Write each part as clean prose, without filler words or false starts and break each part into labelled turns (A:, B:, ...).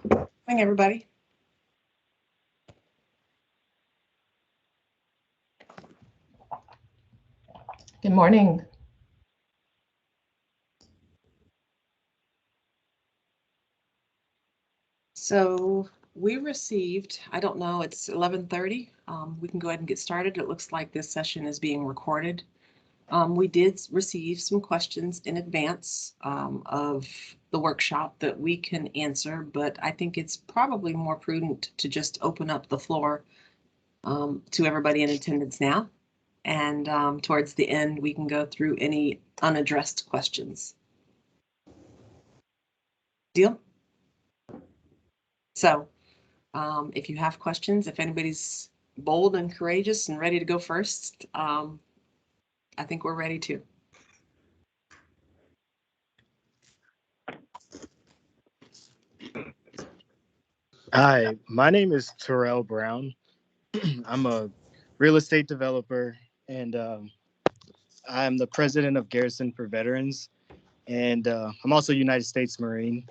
A: Morning, everybody.
B: Good morning.
A: So we received, I don't know, it's 11:30. We can go ahead and get started. It looks like this session is being recorded. We did receive some questions in advance of the workshop that we can answer, but I think it's probably more prudent to just open up the floor to everybody in attendance now. And towards the end, we can go through any unaddressed questions. Deal? So if you have questions, if anybody's bold and courageous and ready to go first, I think we're ready to.
C: Hi, my name is Terrell Brown. I'm a real estate developer, and I'm the president of Garrison for Veterans, and I'm also a United States Marine,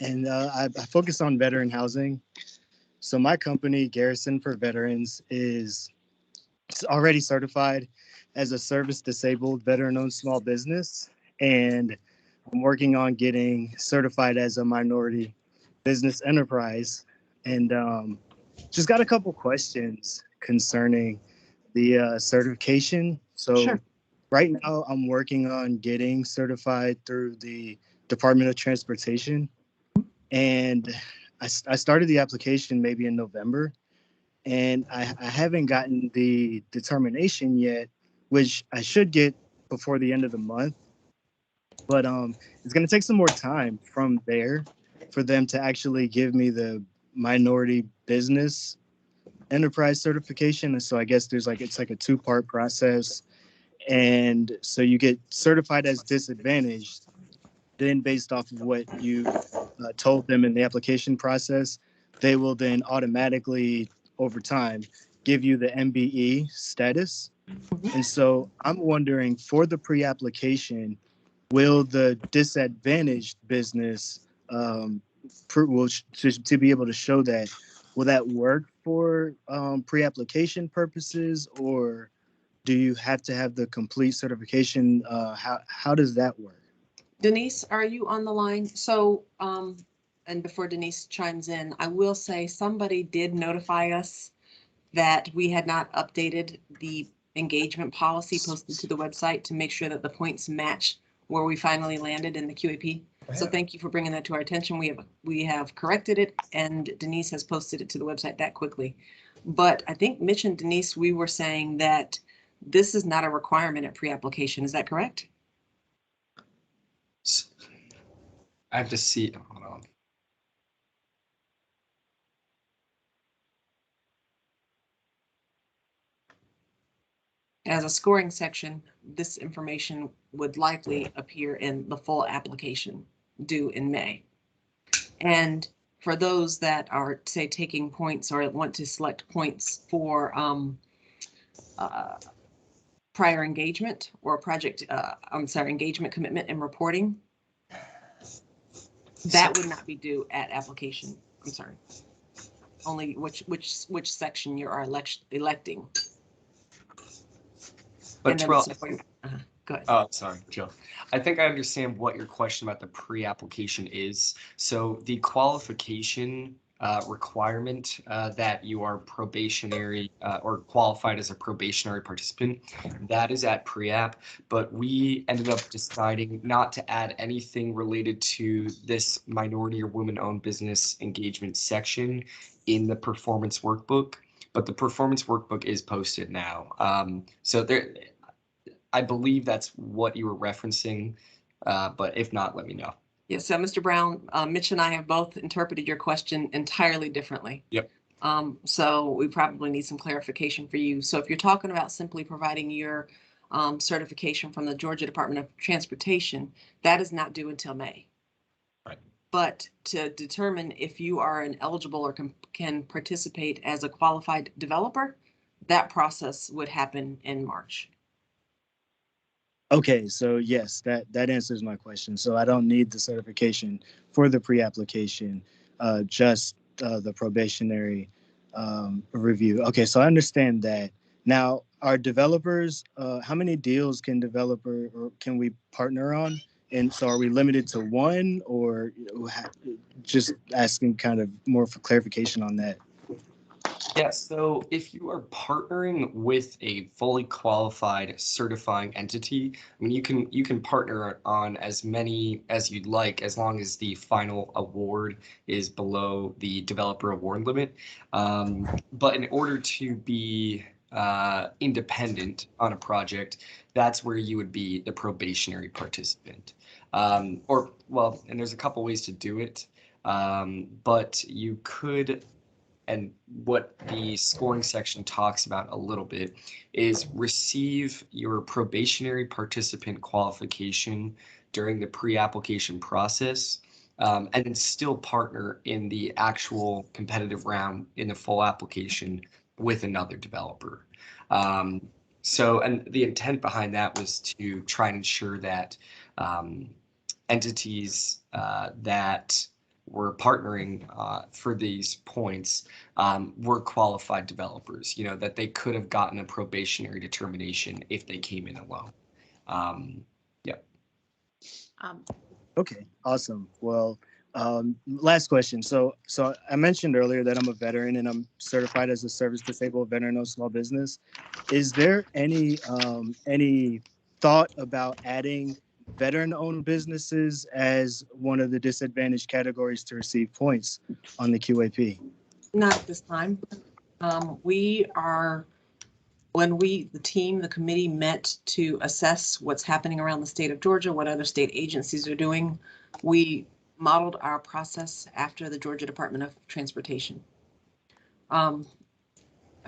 C: and I focus on veteran housing. So my company, Garrison for Veterans, is already certified as a service disabled veteran-owned small business, and I'm working on getting certified as a minority business enterprise, and just got a couple questions concerning the certification. So
A: Sure.
C: right now I'm working on getting certified through the Department of Transportation. And I started the application maybe in November. And I haven't gotten the determination yet, which I should get before the end of the month. But it's going to take some more time from there for them to actually give me the minority business enterprise certification. And so I guess it's like a two-part process. And so you get certified as disadvantaged, then based off of what you told them in the application process, they will then automatically over time give you the MBE status. And so I'm wondering, for the pre-application, will the disadvantaged business to be able to show that, will that work for pre-application purposes, or do you have to have the complete certification? How does that work?
A: Denise, are you on the line? So, and before Denise chimes in, I will say somebody did notify us that we had not updated the engagement policy posted to the website to make sure that the points match where we finally landed in the QAP. So thank you for bringing that to our attention. We have corrected it, and Denise has posted it to the website that quickly. But I think Mitch and Denise, we were saying that this is not a requirement at pre-application. Is that correct?
D: I have to see. Hold on.
A: As a scoring section, this information would likely appear in the full application due in May. And for those that are, say, taking points or want to select points for prior engagement or project, engagement, commitment, and reporting, that would not be due at application. I'm sorry. Only which section you are electing.
D: But Terrell,
A: go ahead.
D: oh, sorry, Joe. I think I understand what your question about the pre-application is. So the qualification requirement that you are probationary or qualified as a probationary participant, that is at pre-app, but we ended up deciding not to add anything related to this minority or women-owned business engagement section in the performance workbook, but the performance workbook is posted now. So there, I believe that's what you were referencing, but if not, let me know.
A: Yeah, so Mr. Brown, Mitch and I have both interpreted your question entirely differently.
D: Yep.
A: So we probably need some clarification for you. So if you're talking about simply providing your certification from the Georgia Department of Transportation, that is not due until May.
D: Right.
A: But to determine if you are an eligible or can participate as a qualified developer, that process would happen in March.
C: Okay, so yes, that answers my question. So I don't need the certification for the pre-application. just the probationary review. Okay, so I understand that. Now, are developers, how many deals can developer or can we partner on? And so are we limited to one, or just asking kind of more for clarification on that?
D: Yeah, so if you are partnering with a fully qualified certifying entity, I mean, you can partner on as many as you'd like, as long as the final award is below the developer award limit. But in order to be independent on a project, that's where you would be the probationary participant. Or well, and there's a couple ways to do it. But you could, and what the scoring section talks about a little bit, is receive your probationary participant qualification during the pre-application process, and then still partner in the actual competitive round in the full application with another developer. And the intent behind that was to try and ensure that entities that were partnering for these points were qualified developers, that they could have gotten a probationary determination if they came in alone. Yeah.
C: Okay, awesome. Well, last question. So I mentioned earlier that I'm a veteran and I'm certified as a service disabled veteran-owned small business. Is there any thought about adding veteran-owned businesses as one of the disadvantaged categories to receive points on the QAP?
A: Not at this time. When the committee met to assess what's happening around the state of Georgia, what other state agencies are doing, we modeled our process after the Georgia Department of Transportation.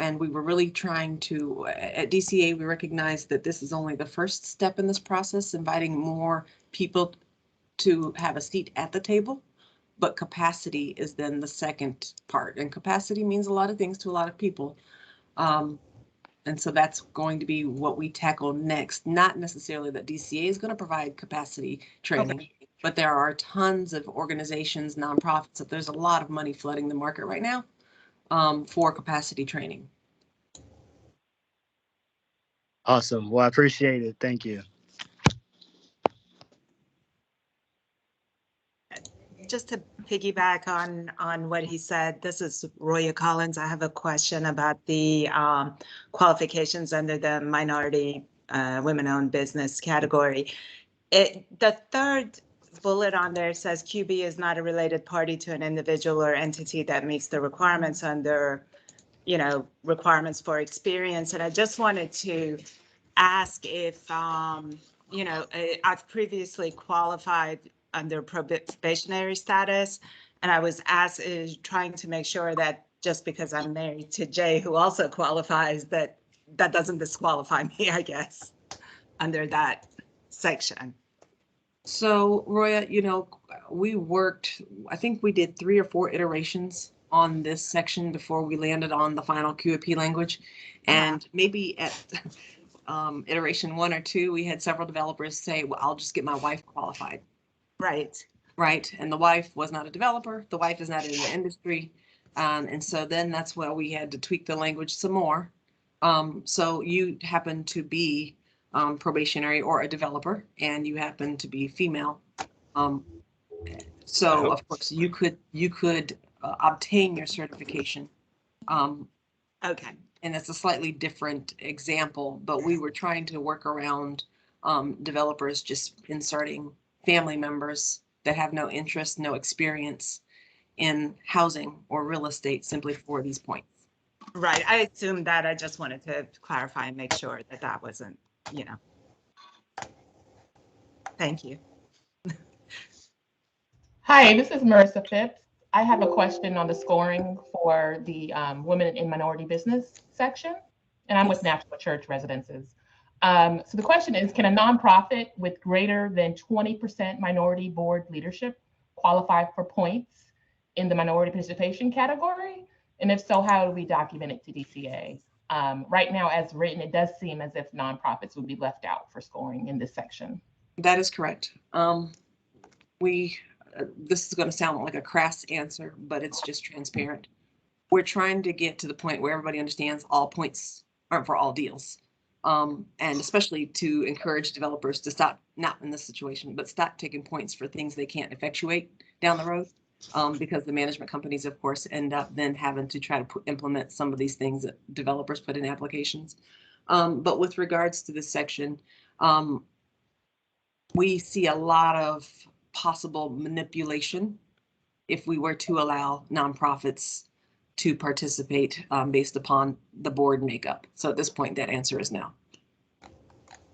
A: And we were really trying to, at DCA, we recognize that this is only the first step in this process, inviting more people to have a seat at the table. But capacity is then the second part. And capacity means a lot of things to a lot of people. And so that's going to be what we tackle next. Not necessarily that DCA is going to provide capacity training, but there are tons of organizations, nonprofits, that there's a lot of money flooding the market right now for capacity training.
C: Awesome. Well, I appreciate it. Thank you.
E: Just to piggyback on what he said, this is Roya Collins. I have a question about the qualifications under the minority women-owned business category. The third bullet on there says QB is not a related party to an individual or entity that meets the requirements under, requirements for experience. And I just wanted to ask if, I've previously qualified under probationary status, and I was trying to make sure that just because I'm married to Jay, who also qualifies, that doesn't disqualify me, I guess, under that section.
A: So Roya, we worked, I think we did 3 or 4 iterations on this section before we landed on the final QAP language. And maybe at iteration 1 or 2, we had several developers say, well, I'll just get my wife qualified. Right. And the wife was not a developer. The wife is not in the industry. And so then that's where we had to tweak the language some more. So you happen to be probationary or a developer, and you happen to be female. So of course you could obtain your certification.
E: Okay.
A: And it's a slightly different example, but we were trying to work around developers just inserting family members that have no interest, no experience in housing or real estate simply for these points.
E: Right. I assumed that. I just wanted to clarify and make sure that wasn't, Thank you.
B: Hi, this is Marissa Phipps. I have a question on the scoring for the Women in Minority Business section, and I'm with National Church Residences. So the question is, can a nonprofit with greater than 20% minority board leadership qualify for points in the minority participation category? And if so, how do we document it to DCA? Right now, as written, it does seem as if nonprofits would be left out for scoring in this section.
A: That is correct. this is going to sound like a crass answer, but it's just transparent. We're trying to get to the point where everybody understands all points aren't for all deals. And especially to encourage developers to stop, not in this situation, but stop taking points for things they can't effectuate down the road. Because the management companies, of course, end up then having to try to implement some of these things that developers put in applications. But with regards to this section, we see a lot of possible manipulation if we were to allow nonprofits to participate based upon the board makeup. So at this point, that answer is no.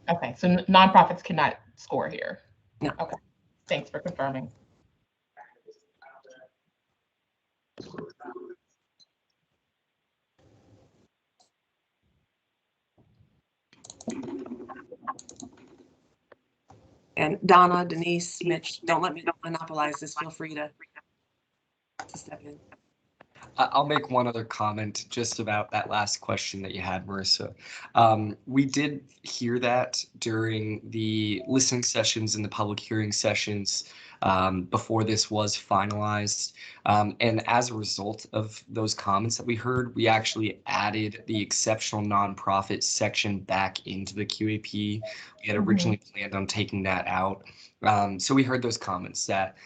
B: Okay, so nonprofits cannot score here.
A: No.
B: Okay, thanks for confirming.
A: And Donna, Denise, Mitch, don't let me monopolize this. Feel free to step in.
D: I'll make one other comment just about that last question that you had, Marissa. We did hear that during the listening sessions and the public hearing sessions before this was finalized. And as a result of those comments that we heard, we actually added the exceptional nonprofit section back into the QAP. We had originally planned on taking that out. So we heard those comments that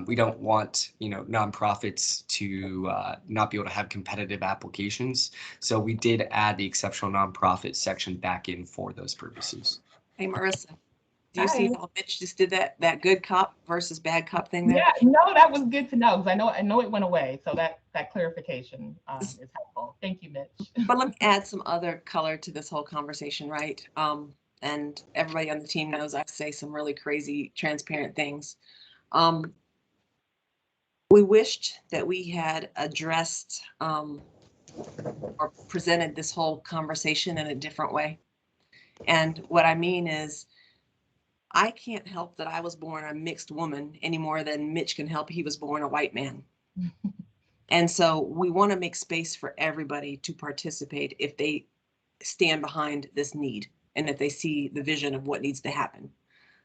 D: we don't want, nonprofits to not be able to have competitive applications. So we did add the exceptional nonprofit section back in for those purposes.
A: Hey, Marissa, do you see how Mitch just did that good cop versus bad cop thing there?
B: Yeah, no, that was good to know because I know it went away. So that clarification is helpful. Thank you, Mitch.
A: But let me add some other color to this whole conversation, right? And everybody on the team knows I say some really crazy, transparent things. We wished that we had addressed or presented this whole conversation in a different way. And what I mean is, I can't help that I was born a mixed woman any more than Mitch can help he was born a white man. And so we want to make space for everybody to participate if they stand behind this need and if they see the vision of what needs to happen.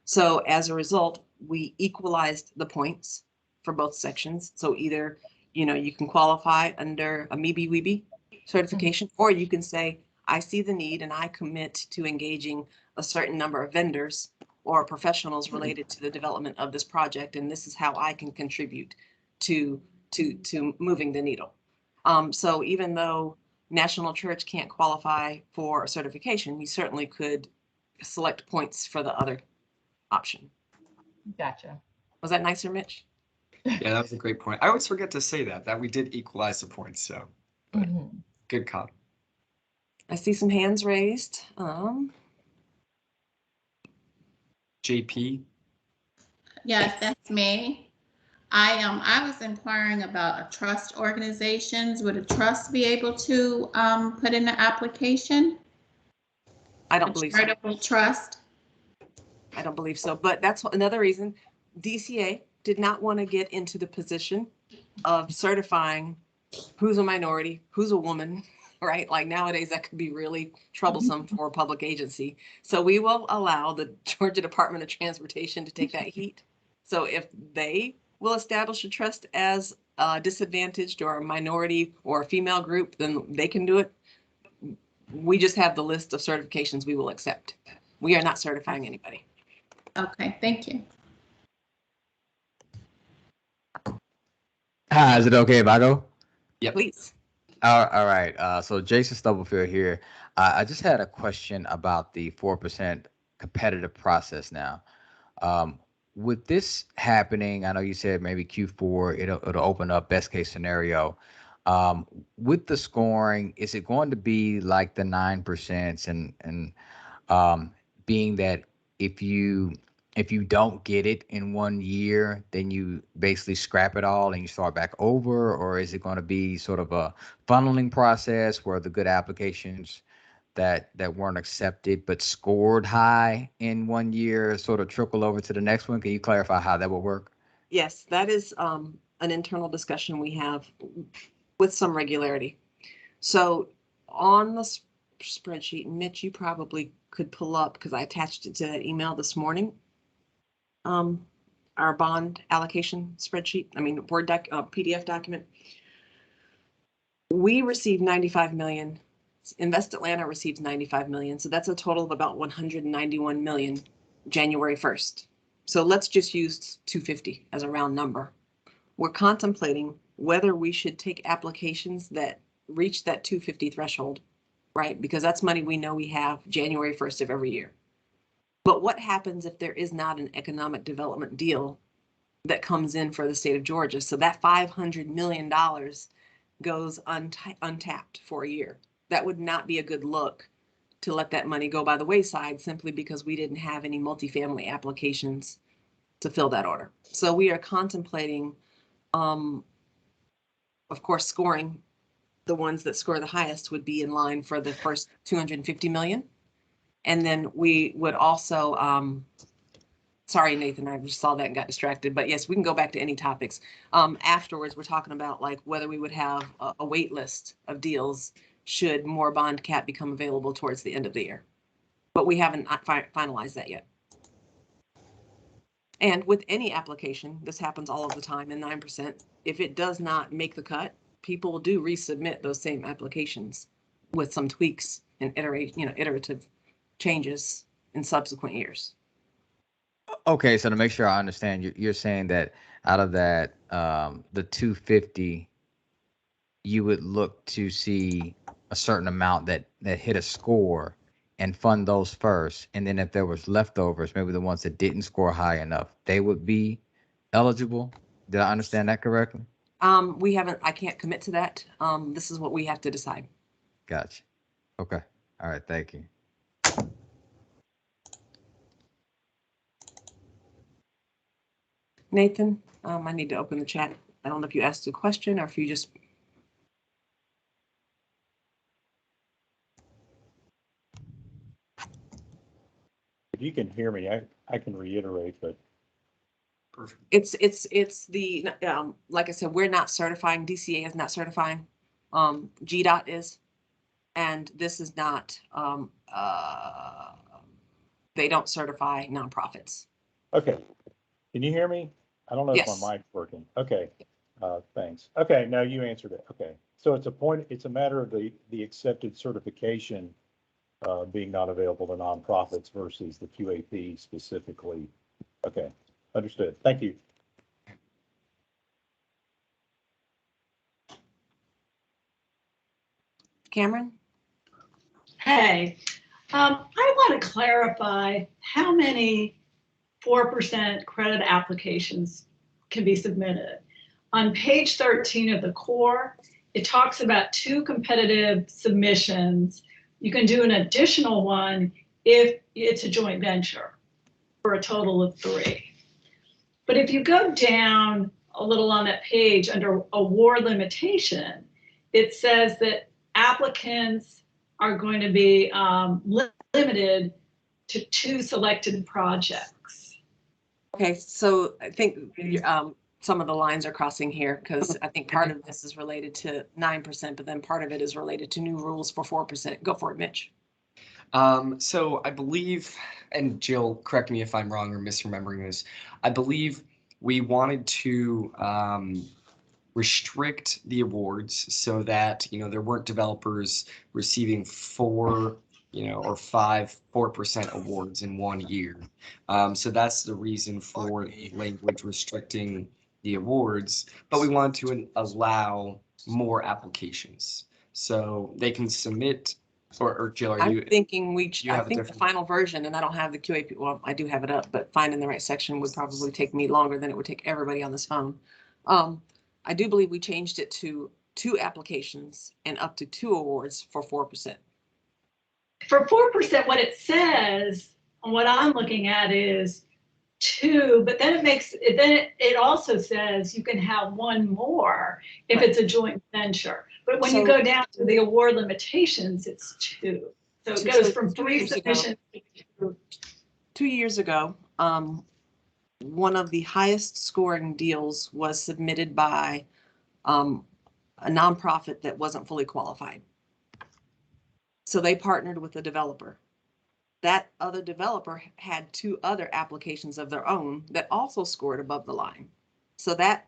A: So as a result, we equalized the points for both sections. So either, you can qualify under a MeBe-Weebie certification, or you can say, I see the need and I commit to engaging a certain number of vendors or professionals related to the development of this project. And this is how I can contribute to moving the needle. So even though National Church can't qualify for a certification, you certainly could select points for the other option.
B: Gotcha.
A: Was that nicer, Mitch?
D: Yeah, that was a great point. I always forget to say that we did equalize the points. So good call.
A: I see some hands raised.
D: JP.
F: Yes, that's me. I was inquiring about trust organizations. Would a trust be able to put in an application?
A: I don't believe so.
F: Charitable trust?
A: I don't believe so. But that's another reason DCA did not want to get into the position of certifying who's a minority, who's a woman, right? Like nowadays, that could be really troublesome for a public agency. So we will allow the Georgia Department of Transportation to take that heat. So if they will establish a trust as a disadvantaged or a minority or a female group, then they can do it. We just have the list of certifications we will accept. We are not certifying anybody.
F: Okay, thank you.
G: Hi, is it okay if I go?
A: Yeah, please.
G: All right. So Jason Stubblefield here. I just had a question about the 4% competitive process now. With this happening, I know you said maybe Q4, it'll open up best case scenario. With the scoring, is it going to be like the 9% and being that if you don't get it in 1 year, then you basically scrap it all and you start back over? Or is it going to be sort of a funneling process where the good applications that weren't accepted but scored high in 1 year sort of trickle over to the next one? Can you clarify how that will work?
A: Yes, that is an internal discussion we have with some regularity. So on the spreadsheet, Mitch, you probably could pull up because I attached it to that email this morning. our bond allocation spreadsheet, Word doc, PDF document. We received 95 million. Invest Atlanta receives 95 million. So that's a total of about 191 million January 1st. So let's just use 250 as a round number. We're contemplating whether we should take applications that reach that 250 threshold, right? Because that's money we know we have January 1st of every year. But what happens if there is not an economic development deal that comes in for the state of Georgia? So that $500 million goes untapped for a year. That would not be a good look to let that money go by the wayside simply because we didn't have any multifamily applications to fill that order. So we are contemplating, of course, scoring. The ones that score the highest would be in line for the first 250 million. And then we would also, sorry, Nathan, I just saw that and got distracted, but yes, we can go back to any topics. Afterwards, we're talking about like whether we would have a wait list of deals should more bond cap become available towards the end of the year. But we haven't finalized that yet. And with any application, this happens all of the time in 9%. If it does not make the cut, people do resubmit those same applications with some tweaks and iterative changes in subsequent years.
G: Okay, so to make sure I understand, you're saying that out of that, the 250, you would look to see a certain amount that hit a score and fund those first, and then if there was leftovers, maybe the ones that didn't score high enough, they would be eligible. Did I understand that correctly?
A: I can't commit to that. This is what we have to decide.
G: Gotcha. Okay. All right. Thank you.
A: Nathan, I need to open the chat. I don't know if you asked a question or if you just.
H: If you can hear me, I can reiterate, but.
D: Perfect.
A: It's the, like I said, we're not certifying, DCA is not certifying, GDOT is, and this is not, they don't certify nonprofits.
H: Okay, can you hear me? I don't know if
A: Yes.
H: my mic's working. Okay, thanks. Okay, now you answered it. Okay, so it's a matter of the accepted certification being not available to nonprofits versus the QAP specifically. Okay, understood. Thank you.
A: Cameron?
I: Hey, I want to clarify how many 4% credit applications can be submitted. On page 13 of the core, it talks about 2 competitive submissions. You can do an additional one if it's a joint venture for a total of 3. But if you go down a little on that page under award limitation, it says that applicants are going to be limited to 2 selected projects.
A: Okay, so I think some of the lines are crossing here because I think part of this is related to 9%, but then part of it is related to new rules for 4%. Go for it, Mitch.
D: So I believe, and Jill, correct me if I'm wrong or misremembering this, I believe we wanted to restrict the awards so that, there weren't developers receiving 4, or 4% awards in 1 year. So that's the reason for the language restricting the awards, but we wanted to allow more applications. So they can submit, or Jill,
A: I'm thinking I
D: have a
A: think the
D: different-
A: final version, and I don't have the QAP, well, I do have it up, but finding the right section would probably take me longer than it would take everybody on this phone. I do believe we changed it to 2 applications and up to 2 awards for 4%.
I: For 4%, what it says, and what I'm looking at is 2, but then it also says you can have 1 more if
A: Right.
I: it's a joint venture. But when
A: So-
I: you go down to the award limitations, it's 2. So it goes from 3
A: years ago-
I: submissions to 2.
A: 2 years ago, one of the highest scoring deals was submitted by a nonprofit that wasn't fully qualified. So they partnered with the developer. that other developer had 2 other applications of their own that also scored above the line. So that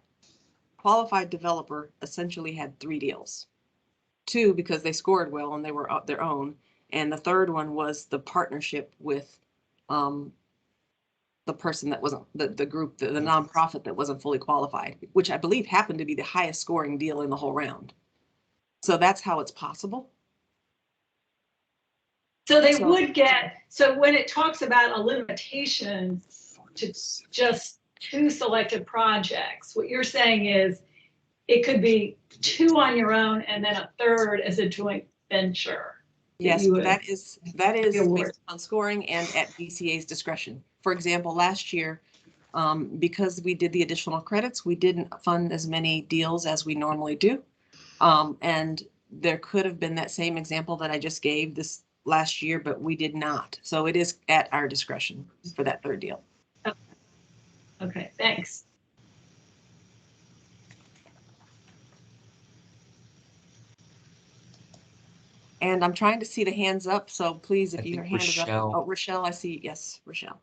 A: qualified developer essentially had 3 deals. 2 because they scored well and they were their own, and the third one was the partnership with the person that wasn't the group, the nonprofit that wasn't fully qualified, which I believe happened to be the highest scoring deal in the whole round. So that's how it's possible.
I: So they would get, so when it talks about a limitation to just 2 selected projects, what you're saying is it could be 2 on your own and then a third as a joint venture.
A: Yes, that is
I: award.
A: based on scoring and at DCA's discretion. For example, last year, because we did the additional credits, we didn't fund as many deals as we normally do. And there could have been that same example that I just gave this last year, but we did not. So it is at our discretion for that third deal.
I: Okay, thanks.
A: And I'm trying to see the hands up, so please,
D: I
A: if your
D: think
A: hand is up.
D: Rochelle.
A: Oh, Rochelle, I see. Yes, Rochelle.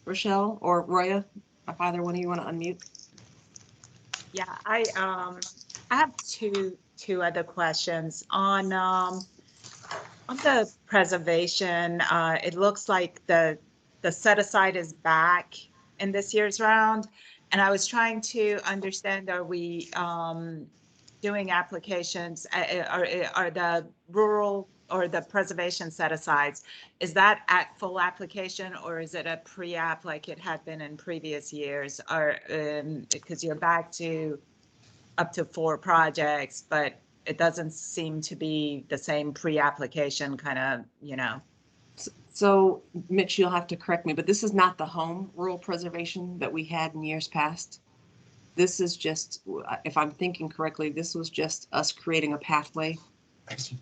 A: Rochelle or Roya, if either one of you want to unmute.
E: Yeah, I have two other questions on the preservation. It looks like the set aside is back in this year's round, and I was trying to understand: are we doing applications? Are the rural or the preservation set asides? Is that at full application, or is it a pre-app like it had been in previous years? Or because you're back to up to 4 projects, but it doesn't seem to be the same pre-application kind of, you know.
A: So Mitch, you'll have to correct me, but this is not the home rural preservation that we had in years past. This is just, if I'm thinking correctly, this was just us creating a pathway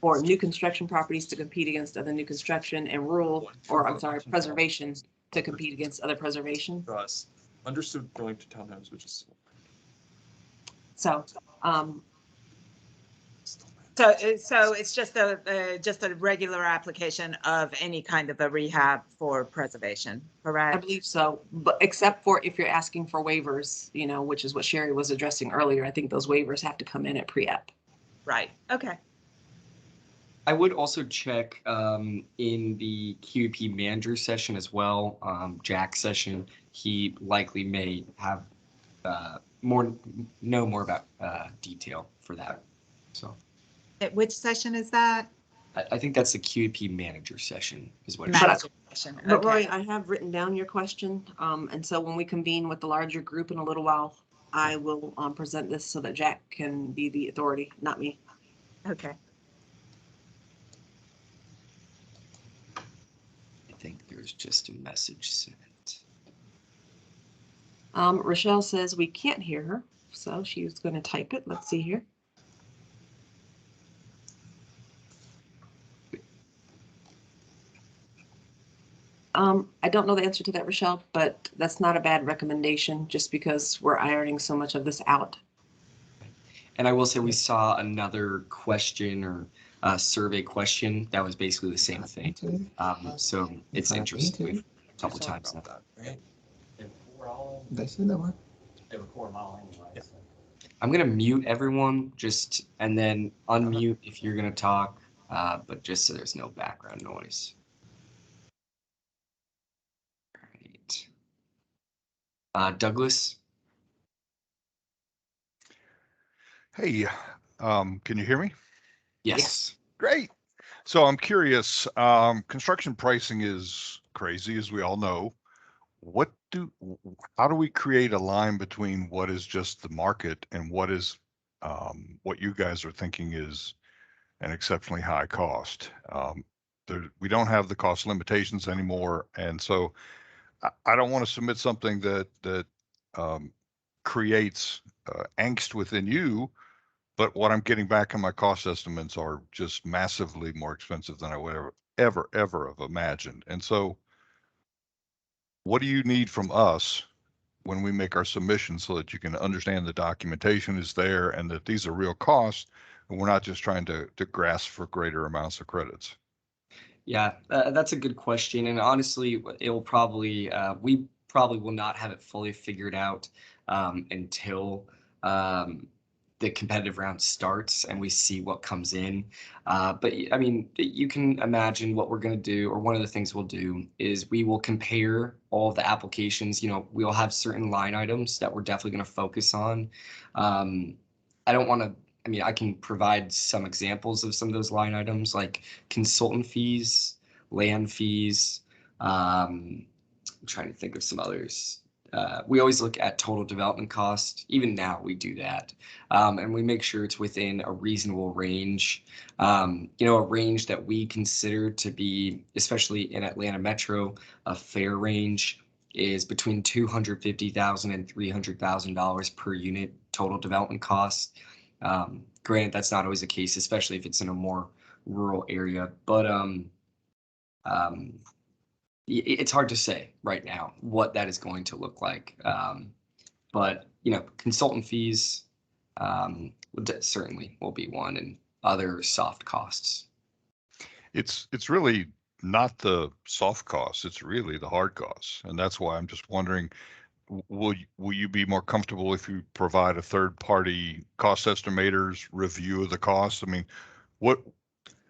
A: for new construction properties to compete against other new construction, and rural, or I'm sorry, preservation to compete against other preservation.
J: For us, understood going to townhomes, which is.
A: So,
E: so it's just a regular application of any kind of a rehab for preservation,
A: I
E: correct?
A: believe so, but except for if you're asking for waivers, you know, which is what Sherry was addressing earlier. I think those waivers have to come in at pre-app.
E: Right. Okay.
D: I would also check in the QAP manager session as well, Jack's session. He likely may have know more about detail for that. So.
E: At which session is that?
D: I think that's the QAP manager session is what.
E: Manager session.
A: But
E: Okay.
A: Roy, I have written down your question, and so when we convene with the larger group in a little while, I will present this so that Jack can be the authority, not me.
E: Okay.
D: I think there's just a message sent.
A: Rochelle says we can't hear her, so she's going to type it. Let's see here. I don't know the answer to that, Rochelle, but that's not a bad recommendation just because we're ironing so much of this out.
D: And I will say we saw another question or survey question that was basically the same thing. So it's interesting. We've a couple times now. I'm gonna mute everyone just and then unmute if you're gonna talk, but just so there's no background noise. All right. Douglas.
K: Hey, can you hear me?
D: Yes.
K: Great. So I'm curious, construction pricing is crazy, as we all know. How do we create a line between what is just the market and what is what you guys are thinking is an exceptionally high cost? We don't have the cost limitations anymore, and so I don't want to submit something that creates angst within you. But what I'm getting back in my cost estimates are just massively more expensive than I would ever have imagined. And so what do you need from us when we make our submission so that you can understand the documentation is there and that these are real costs and we're not just trying to grasp for greater amounts of credits?
D: Yeah, that's a good question. And honestly, it will probably, we probably will not have it fully figured out until the competitive round starts and we see what comes in. But I mean, you can imagine what we're going to do, or one of the things we'll do is we will compare all of the applications. You know, we'll have certain line items that we're definitely going to focus on. I don't want to, I mean, I can provide some examples of some of those line items like consultant fees, land fees. I'm trying to think of some others. We always look at total development cost. Even now we do that. And we make sure it's within a reasonable range. You know, a range that we consider to be, especially in Atlanta Metro, a fair range is between $250,000 and $300,000 per unit total development cost. Granted, that's not always the case, especially if it's in a more rural area, but it's hard to say right now what that is going to look like. But you know, consultant fees certainly will be one, and other soft costs.
K: It's really not the soft costs, it's really the hard costs. And that's why I'm just wondering, will you be more comfortable if you provide a third party cost estimator's review of the costs? I mean,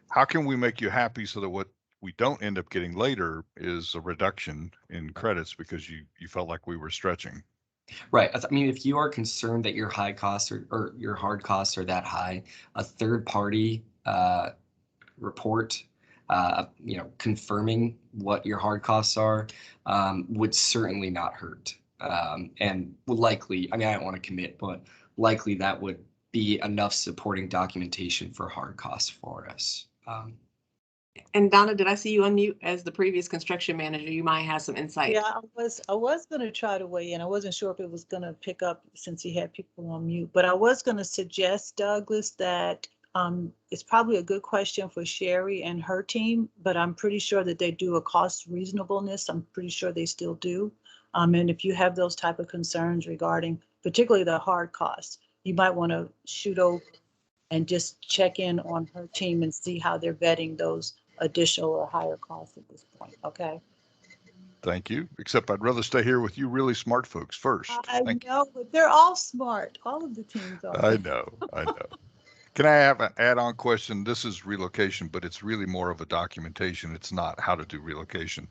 K: how can we make you happy so that what we don't end up getting later is a reduction in credits because you felt like we were stretching?
D: Right. I mean, if you are concerned that your high costs or your hard costs are that high, a third party report, you know, confirming what your hard costs are, would certainly not hurt. And would likely, I mean, I don't want to commit, but likely that would be enough supporting documentation for hard costs for us.
A: And Donna, did I see you unmute as the previous construction manager? You might have some insight.
L: Yeah, I was gonna try to weigh in. I wasn't sure if it was gonna pick up since he had people on mute, but I was gonna suggest, Douglas, that it's probably a good question for Sherry and her team, but I'm pretty sure that they do a cost reasonableness. I'm pretty sure they still do. And if you have those type of concerns regarding particularly the hard costs, you might want to shoot over and just check in on her team and see how they're vetting those additional or higher costs at this point. Okay.
K: Thank you. Except I'd rather stay here with you really smart folks first.
L: I
K: Thank you.
L: know, but they're all smart. All of the teams are.
K: I know. Can I have an add-on question? This is relocation, but it's really more of a documentation. It's not how to do relocation.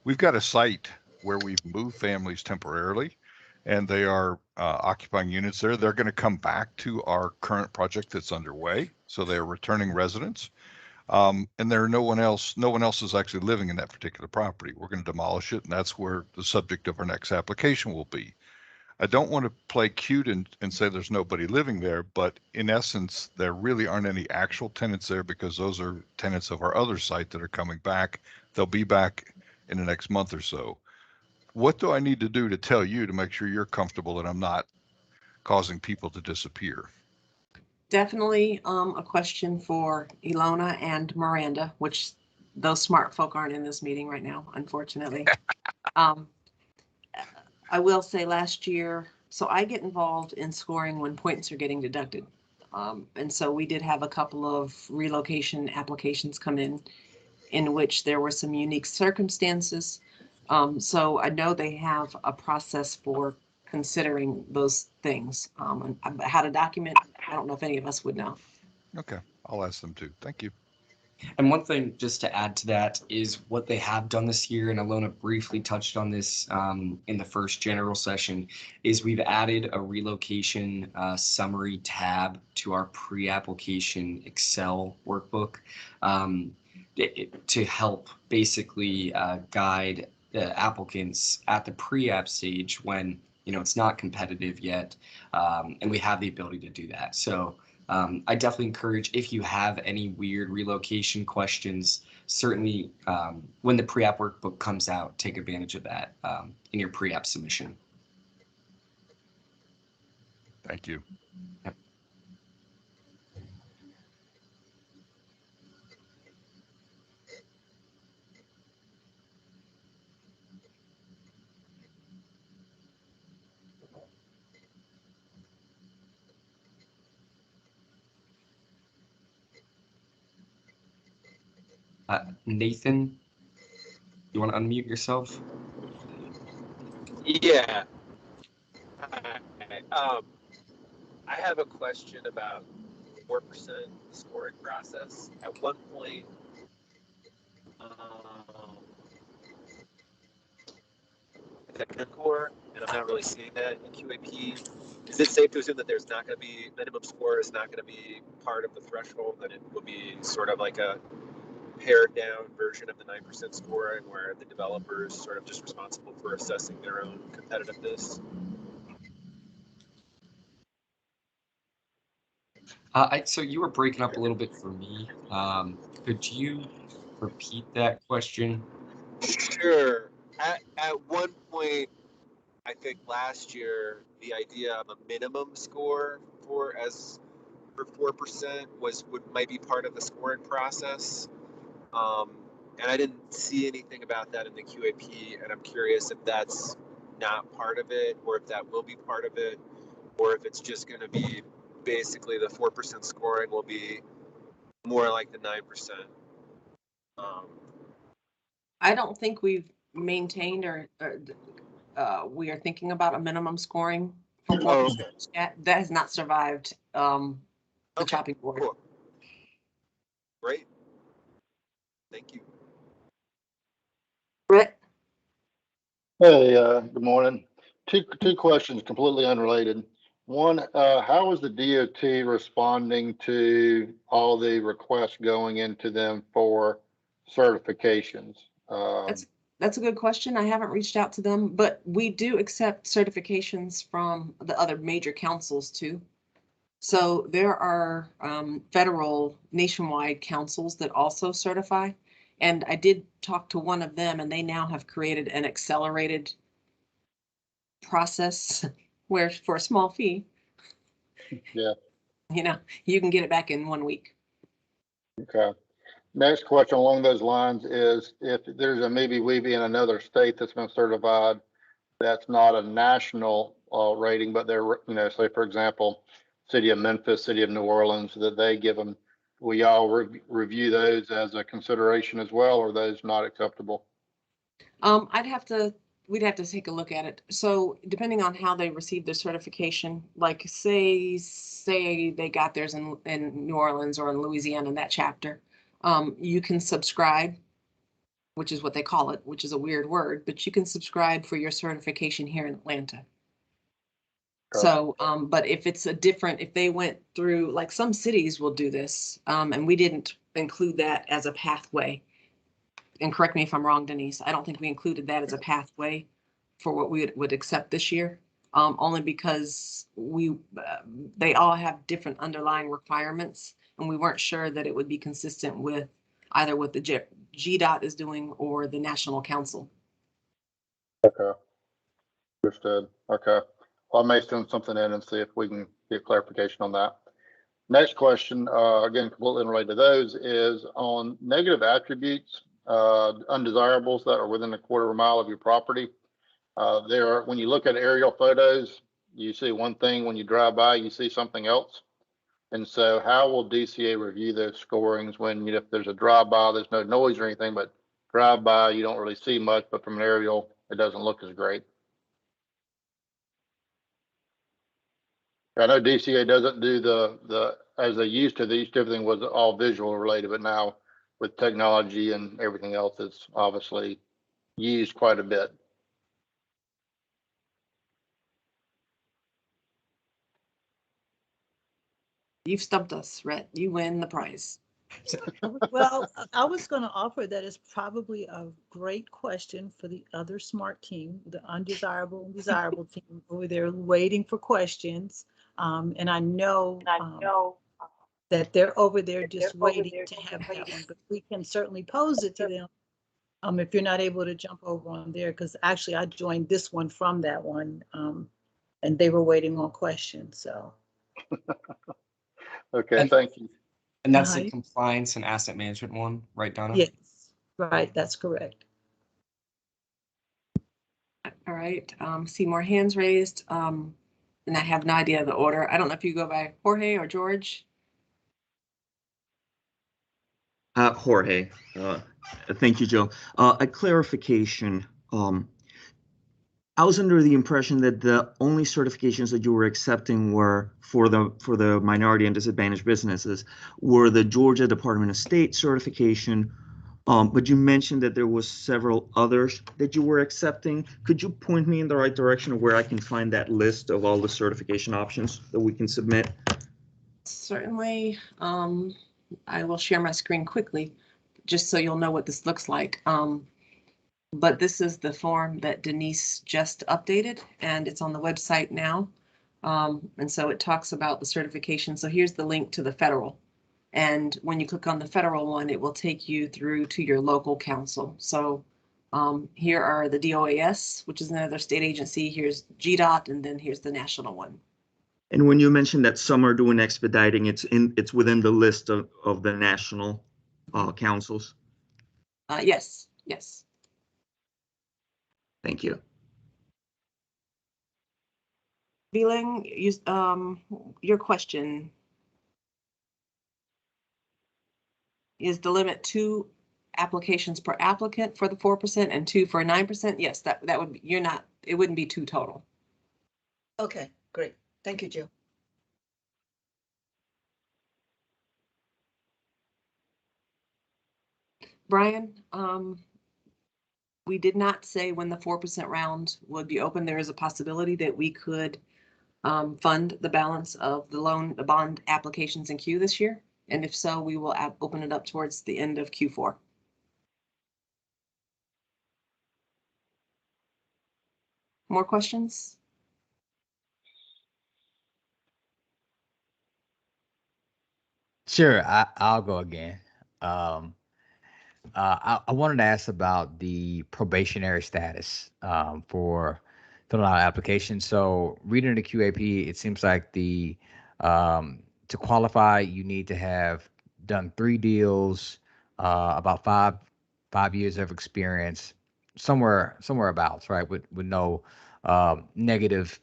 K: We've got a site where we've moved families temporarily and they are occupying units there. They're going to come back to our current project that's underway. So they're returning residents. And no one else is actually living in that particular property. We're going to demolish it, and that's where the subject of our next application will be. I don't want to play cute and say there's nobody living there, but in essence, there really aren't any actual tenants there because those are tenants of our other site that are coming back. They'll be back in the next month or so. What do I need to do to tell you to make sure you're comfortable that I'm not causing people to disappear?
A: Definitely a question for Ilona and Miranda, which those smart folk aren't in this meeting right now, unfortunately. I will say last year, so I get involved in scoring when points are getting deducted. And so we did have a couple of relocation applications come in which there were some unique circumstances. So I know they have a process for considering those things. How to document, I don't know if any of us would know.
K: Okay, I'll ask them too. Thank you.
D: And one thing just to add to that is what they have done this year, and Alona briefly touched on this in the first general session, is we've added a relocation summary tab to our pre-application Excel workbook to help basically guide applicants at the pre-app stage when, you know, it's not competitive yet, and we have the ability to do that. So I definitely encourage, if you have any weird relocation questions, certainly when the pre-app workbook comes out, take advantage of that in your pre-app submission.
K: Thank you.
D: Yep. Nathan, you want to unmute yourself?
M: Yeah. Hi. I have a question about 4% scoring process. At one point, the core, and I'm not really seeing that in QAP. Is it safe to assume that there's not going to be minimum score is not going to be part of the threshold, that it will be sort of like a pared down version of the 9% scoring where the developer is sort of just responsible for assessing their own competitiveness?
D: So you were breaking up a little bit for me. Could you repeat that question?
M: Sure. At one point, I think last year, the idea of a minimum score for 4% might be part of the scoring process. And I didn't see anything about that in the QAP, and I'm curious if that's not part of it, or if that will be part of it, or if it's just going to be basically the 4% scoring will be more like the 9%.
A: I don't think we've maintained or we are thinking about a minimum scoring for 4%. That has not survived the chopping board.
M: Cool. Great. Thank you.
A: Brett?
N: Hey, good morning. Two questions completely unrelated. One, how is the DOT responding to all the requests going into them for certifications?
A: That's a good question. I haven't reached out to them, but we do accept certifications from the other major councils too. So there are federal nationwide councils that also certify. And I did talk to one of them, and they now have created an accelerated process where for a small fee,
N: Yeah.
A: You can get it back in 1 week.
N: Okay. Next question along those lines is, if there's a maybe in another state that's been certified, that's not a national rating, but they're, say for example, city of Memphis, city of New Orleans, that they give them, will y'all review those as a consideration as well, or are those not acceptable?
A: We'd have to take a look at it. So depending on how they receive their certification, like say they got theirs in New Orleans or in Louisiana in that chapter, you can subscribe, which is what they call it, which is a weird word, but you can subscribe for your certification here in Atlanta. So, but if they went through, like some cities will do this, and we didn't include that as a pathway. And correct me if I'm wrong, Denise, I don't think we included that as a pathway for what we would accept this year, only because they all have different underlying requirements, and we weren't sure that it would be consistent with either what the GDOT is doing or the National Council.
N: Okay. Understood. Okay. Well, I may send something in and see if we can get clarification on that. Next question, again, completely unrelated to those, is on negative attributes, undesirables that are within a quarter of a mile of your property. When you look at aerial photos, you see one thing. When you drive by, you see something else. And so how will DCA review those scorings when, if there's a drive-by, there's no noise or anything, but drive-by, you don't really see much, but from an aerial, it doesn't look as great? I know DCA doesn't do the as they used to. They used to, everything was all visual related, but now with technology and everything else, it's obviously used quite a bit.
A: You've stumped us, Rhett. You win the prize.
L: Well, I was going to offer that it's probably a great question for the other smart team, the undesirable and desirable team over there waiting for questions. And I know that they're over there just waiting to have that one, but we can certainly pose it to them if you're not able to jump over on there, because actually I joined this one from that one, and they were waiting on questions. So.
N: Okay, thank you.
D: And that's the compliance and asset management one, right, Donna?
L: Yes, right, that's correct.
A: All right, see more hands raised, and I have no idea of the order. I don't know if you go by Jorge or George.
O: Jorge, thank you, Joe. A clarification. I was under the impression that the only certifications that you were accepting were for the minority and disadvantaged businesses were the Georgia Department of State certification. But you mentioned that there was several others that you were accepting. Could you point me in the right direction of where I can find that list of all the certification options that we can submit?
A: Certainly. I will share my screen quickly, just so you'll know what this looks like. But this is the form that Denise just updated, and it's on the website now. And so it talks about the certification. So here's the link to the federal. And when you click on the federal one, it will take you through to your local council. So here are the DOAS, which is another state agency. Here's GDOT, and then here's the national one.
O: And when you mentioned that some are doing expediting, it's within the list of the national councils.
A: Yes, yes.
O: Thank you.
A: Beeling, your question. Is the limit 2 applications per applicant for the 4% and 2 for 9%? Yes, that would be, it wouldn't be 2 total.
P: Okay, great. Thank you, Jill.
A: Brian, we did not say when the 4% round would be open. There is a possibility that we could fund the balance of the bond applications in Q this year. And if so, we will open it up towards the end of Q4. More questions?
G: Sure, I'll go again. I wanted to ask about the probationary status for filling out applications. So reading the QAP, it seems like to qualify, you need to have done 3 deals, about five years of experience, somewhere abouts, right? With no negative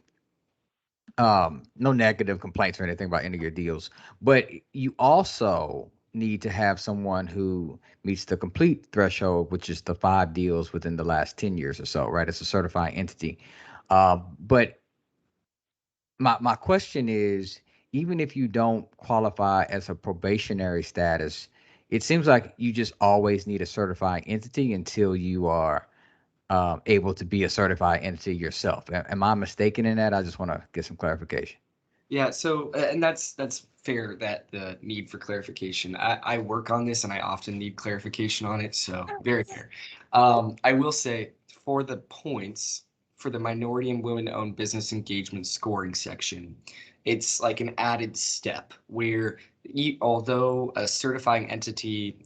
G: no negative complaints or anything about any of your deals, but you also need to have someone who meets the complete threshold, which is the 5 deals within the last 10 years or so, right? It's a certified entity. But my question is, even if you don't qualify as a probationary status, it seems like you just always need a certified entity until you are able to be a certified entity yourself. Am I mistaken in that? I just want to get some clarification.
D: Yeah, so and that's fair, that the need for clarification. I work on this and I often need clarification on it, so very fair. I will say for the points for the minority and women-owned business engagement scoring section, it's like an added step where although a certifying entity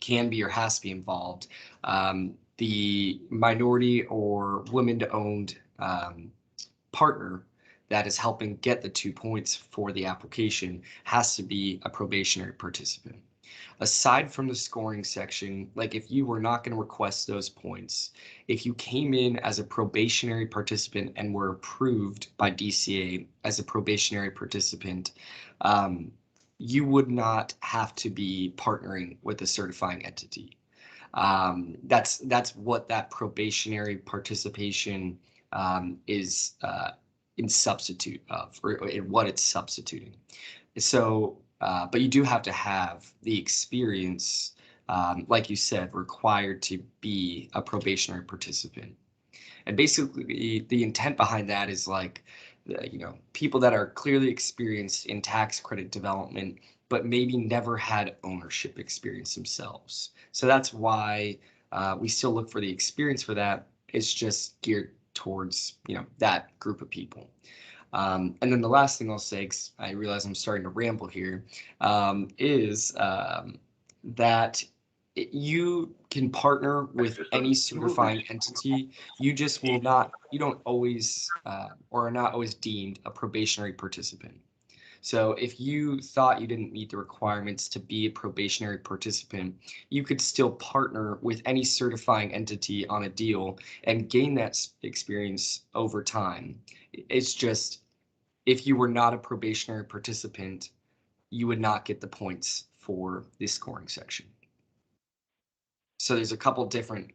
D: can be or has to be involved, the minority or women-owned partner that is helping get the 2 points for the application has to be a probationary participant. Aside from the scoring section, like if you were not going to request those points, if you came in as a probationary participant and were approved by DCA as a probationary participant, you would not have to be partnering with a certifying entity. That's what that probationary participation is in substitute of, or what it's substituting. So, but you do have to have the experience, like you said, required to be a probationary participant. And basically, the intent behind that is like, people that are clearly experienced in tax credit development, but maybe never had ownership experience themselves. So that's why we still look for the experience for that. It's just geared towards, that group of people. And then the last thing I'll say, 'cause I realize I'm starting to ramble here, is that you can partner with any certifying entity. You just will not, you don't always, or are not always deemed a probationary participant. So if you thought you didn't meet the requirements to be a probationary participant, you could still partner with any certifying entity on a deal and gain that experience over time. It's just, if you were not a probationary participant, you would not get the points for this scoring section. So there's a couple different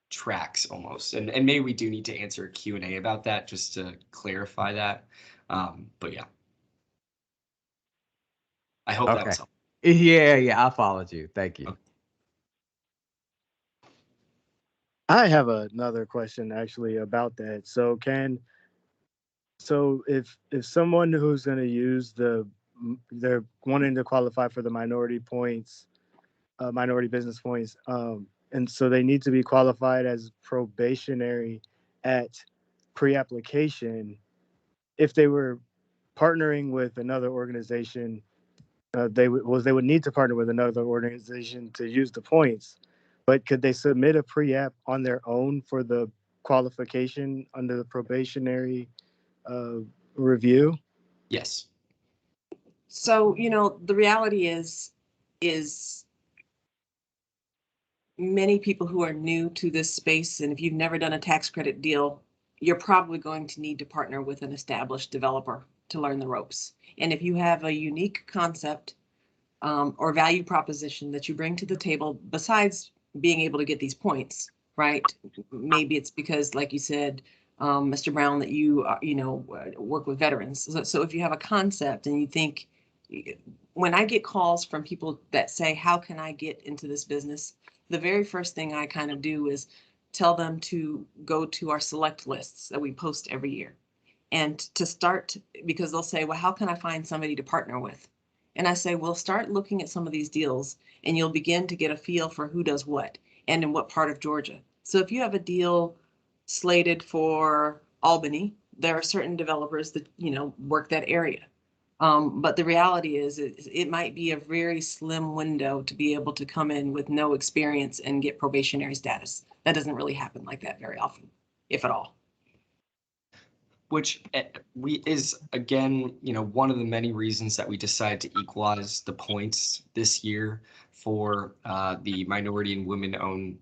D: tracks almost, and maybe we do need to answer a Q&A about that just to clarify that. But yeah, I hope that
G: Okay.
D: was helpful.
G: Yeah, I followed you. Thank you.
D: Okay.
C: I have another question actually about that. So if someone who's going to use they're wanting to qualify for the minority points, minority business points, and so they need to be qualified as probationary at pre-application. If they were partnering with another organization, they would need to partner with another organization to use the points. But could they submit a pre-app on their own for the qualification under the probationary review?
D: Yes.
A: So, the reality is many people who are new to this space, and if you've never done a tax credit deal, you're probably going to need to partner with an established developer to learn the ropes. And if you have a unique concept or value proposition that you bring to the table, besides being able to get these points, right? Maybe it's because, like you said, Mr. Brown, that you work with veterans. So if you have a concept and you think, when I get calls from people that say, how can I get into this business? The very first thing I kind of do is tell them to go to our select lists that we post every year. And to start, because they'll say, well, how can I find somebody to partner with? And I say, well, start looking at some of these deals and you'll begin to get a feel for who does what and in what part of Georgia. So if you have a deal slated for Albany, there are certain developers that, work that area. But the reality is it might be a very slim window to be able to come in with no experience and get probationary status. That doesn't really happen like that very often, if at all.
D: Which is again, one of the many reasons that we decided to equalize the points this year for the minority and women-owned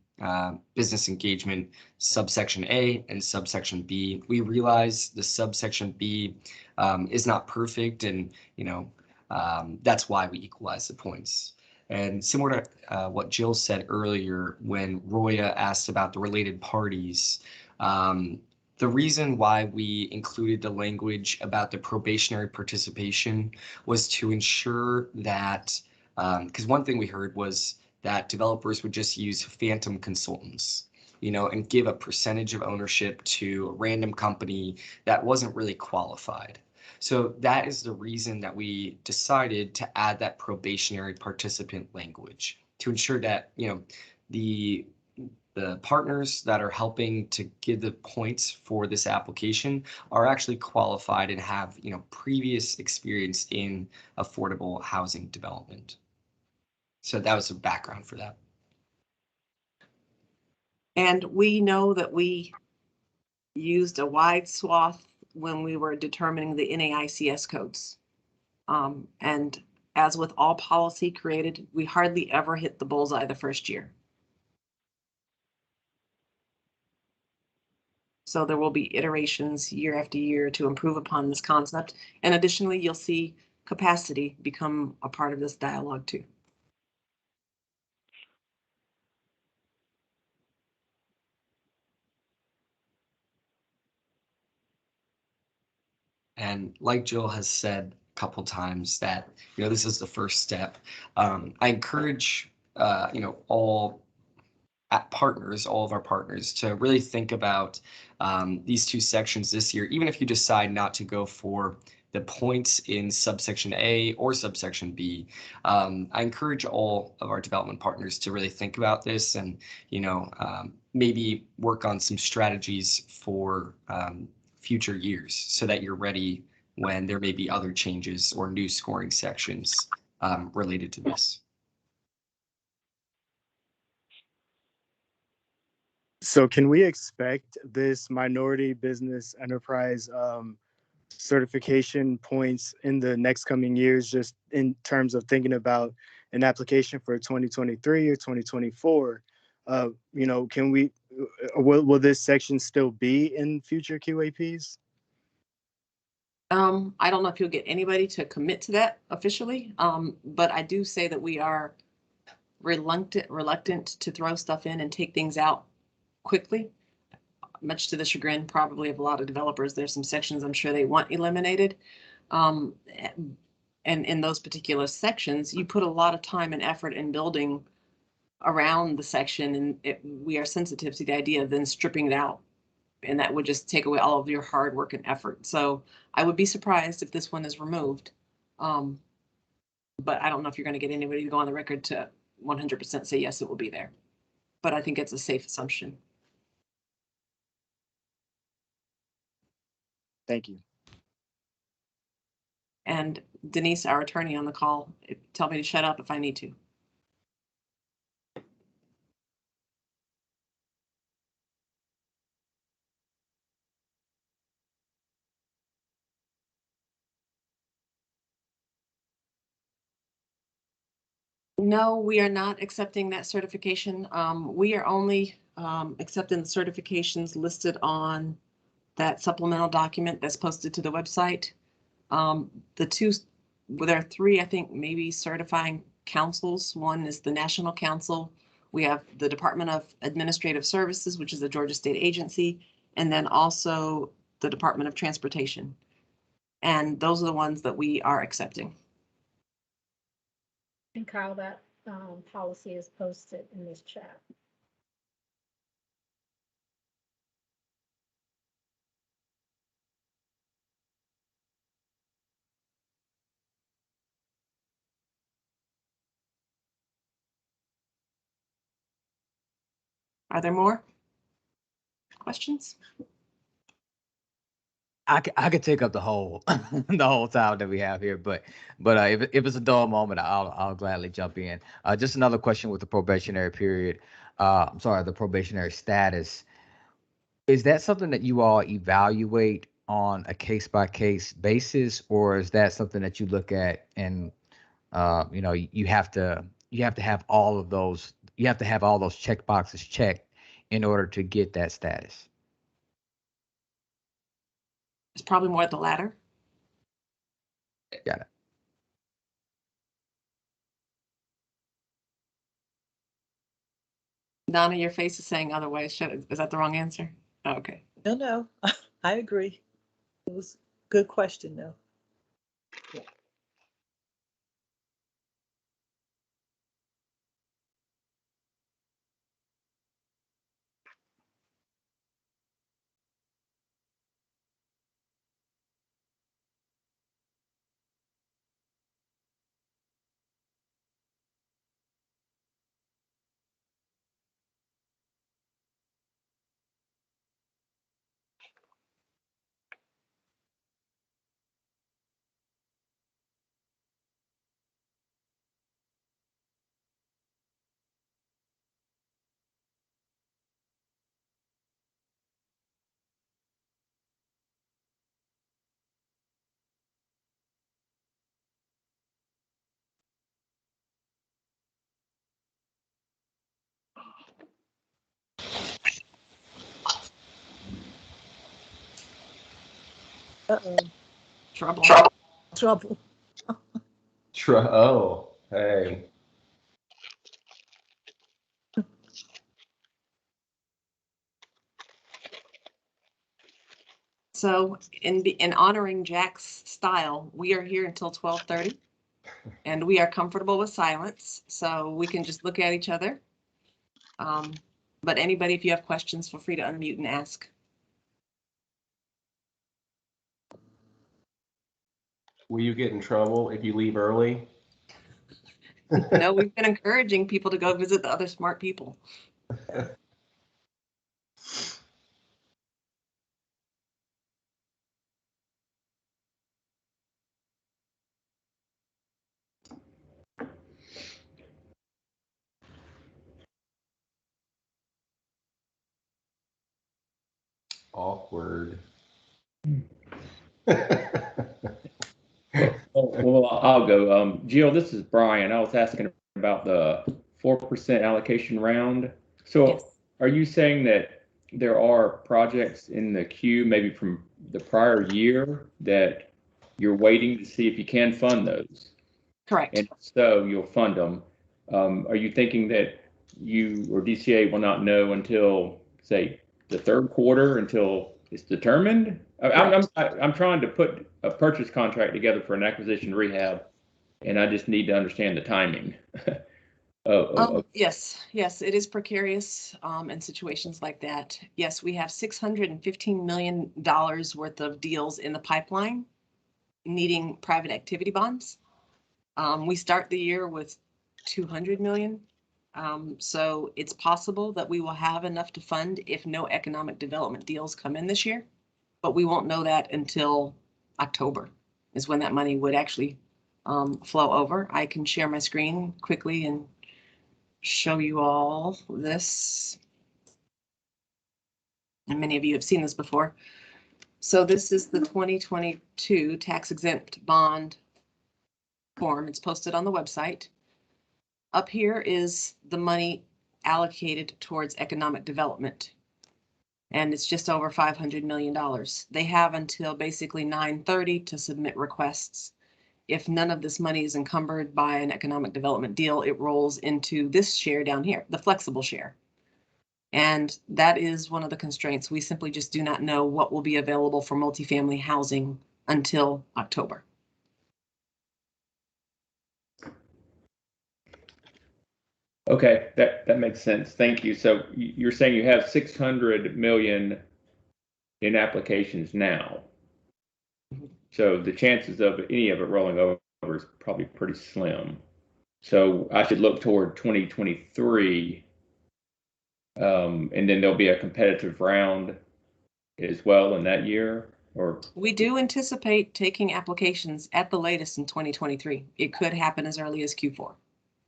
D: business engagement subsection A and subsection B. We realize the subsection B is not perfect, and that's why we equalize the points. And similar to what Jill said earlier when Roya asked about the related parties, the reason why we included the language about the probationary participation was to ensure that, because one thing we heard was that developers would just use phantom consultants, and give a percentage of ownership to a random company that wasn't really qualified. So that is the reason that we decided to add that probationary participant language to ensure that, the partners that are helping to give the points for this application are actually qualified and have, previous experience in affordable housing development. So that was the background for that.
A: And we know that we used a wide swath when we were determining the NAICS codes. And as with all policy created, we hardly ever hit the bullseye the first year. So there will be iterations year after year to improve upon this concept. And additionally, you'll see capacity become a part of this dialogue too.
D: And like Jill has said a couple times that, this is the first step. I encourage, all of our partners to really think about these two sections this year, even if you decide not to go for the points in subsection A or subsection B. I encourage all of our development partners to really think about this and, maybe work on some strategies for future years so that you're ready when there may be other changes or new scoring sections related to this.
C: So can we expect this minority business enterprise certification points in the next coming years, just in terms of thinking about an application for 2023 or 2024? Can we, will this section still be in future QAPs?
A: I don't know if you'll get anybody to commit to that officially, but I do say that we are reluctant to throw stuff in and take things out quickly, much to the chagrin probably of a lot of developers. There's some sections I'm sure they want eliminated. And in those particular sections, you put a lot of time and effort in building around the section, and we are sensitive to the idea of then stripping it out. And that would just take away all of your hard work and effort. So I would be surprised if this one is removed. But I don't know if you're going to get anybody to go on the record to 100% say, yes, it will be there. But I think it's a safe assumption.
C: Thank you.
A: And Denise, our attorney on the call, tell me to shut up if I need to. No, we are not accepting that certification. We are only accepting the certifications listed on that supplemental document that's posted to the website. There are three, I think, maybe certifying councils. One is the National Council. We have the Department of Administrative Services, which is a Georgia state agency, and then also the Department of Transportation. And those are the ones that we are accepting.
Q: And Kyle, that policy is posted in this chat.
A: Are there more questions?
G: I could take up the whole the whole time that we have here, but if it's a dull moment, I'll gladly jump in. Just another question with the probationary period. I'm sorry, the probationary status. Is that something that you all evaluate on a case by case basis, or is that something that you look at and you have to have all of those, you have to have all those check boxes checked in order to get that status?
A: It's probably more the latter.
G: Got it.
A: Donna, your face is saying otherwise. Is that the wrong answer? Oh, okay.
L: No, I agree. It was a good question, though. Uh-oh.
A: Trouble.
L: Trouble.
R: Oh, hey.
A: So in honoring Jack's style, we are here until 12:30 and we are comfortable with silence. So we can just look at each other. But anybody, if you have questions, feel free to unmute and ask.
R: Will you get in trouble if you leave early?
A: No, we've been encouraging people to go visit the other smart people.
R: Awkward.
S: Well, I'll go. Jill, this is Brian. I was asking about the 4% allocation round. So
A: Yes.
S: Are you saying that there are projects in the queue, maybe from the prior year, that you're waiting to see if you can fund those?
A: Correct.
S: And so you'll fund them. Are you thinking that you or DCA will not know until, say, the third quarter, until it's determined? I'm trying to put a purchase contract together for an acquisition rehab, and I just need to understand the timing.
A: Yes, it is precarious in situations like that. Yes, we have $615 million worth of deals in the pipeline needing private activity bonds. We start the year with 200 million. So it's possible that we will have enough to fund if no economic development deals come in this year, but we won't know that until October is when that money would actually flow over. I can share my screen quickly and show you all this. And many of you have seen this before. So this is the 2022 tax exempt bond form. It's posted on the website. Up here is the money allocated towards economic development. And it's just over $500 million. They have until basically 9:30 to submit requests. If none of this money is encumbered by an economic development deal, it rolls into this share down here, the flexible share. And that is one of the constraints. We simply just do not know what will be available for multifamily housing until October.
S: Okay, that makes sense. Thank you. So you're saying you have 600 million in applications now. So the chances of any of it rolling over is probably pretty slim. So I should look toward 2023, and then there'll be a competitive round as well in that year, or?
A: We do anticipate taking applications at the latest in 2023. It could happen as early as Q4.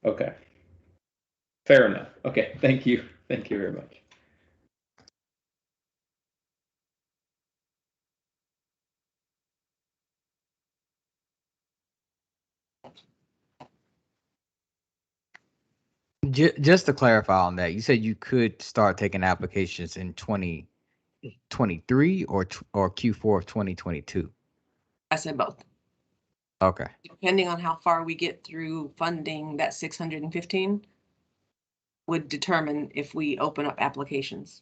S: Okay. Fair enough. Okay, thank you. Thank you very much.
G: Just to clarify on that, you said you could start taking applications in 2023 or Q4 of 2022.
A: I said both.
G: Okay.
A: Depending on how far we get through funding that 615 would determine if we open up applications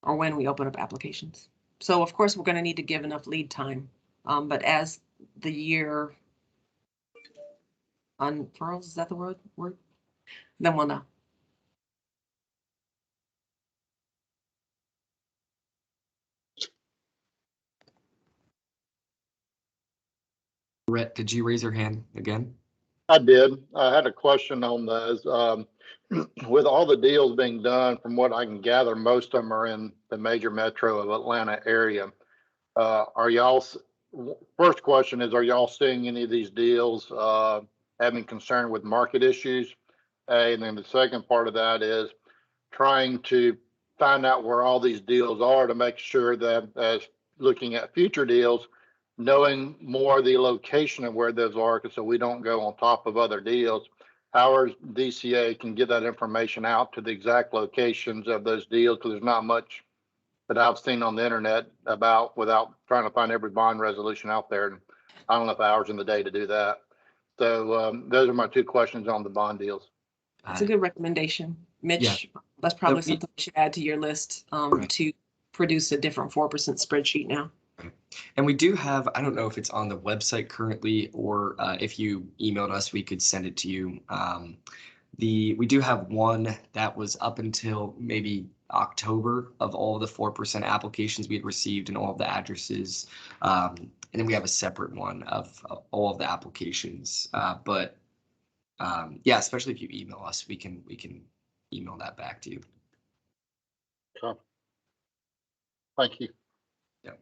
A: or when we open up applications. So of course, we're going to need to give enough lead time. But as the year unfurls, is that the word? Then we'll know.
D: Brett, did you raise your hand again?
N: I did. I had a question on those. With all the deals being done, from what I can gather, most of them are in the major metro of Atlanta area. Are y'all, first question is, are y'all seeing any of these deals having concern with market issues? And then the second part of that is trying to find out where all these deals are to make sure that as looking at future deals, knowing more the location of where those are, so we don't go on top of other deals. How our DCA can get that information out to the exact locations of those deals, because there's not much that I've seen on the internet about without trying to find every bond resolution out there. And I don't have hours in the day to do that. So those are my two questions on the bond deals.
A: It's a good recommendation. Mitch, that's probably something we should add to your list to produce a different 4% spreadsheet now.
D: And we do have, I don't know if it's on the website currently, or if you emailed us, we could send it to you. We do have one that was up until maybe October of all the 4% applications we had received and all of the addresses. And then we have a separate one of all of the applications. But yeah, especially if you email us, we can email that back to you.
N: Okay. Thank you.
D: Yeah.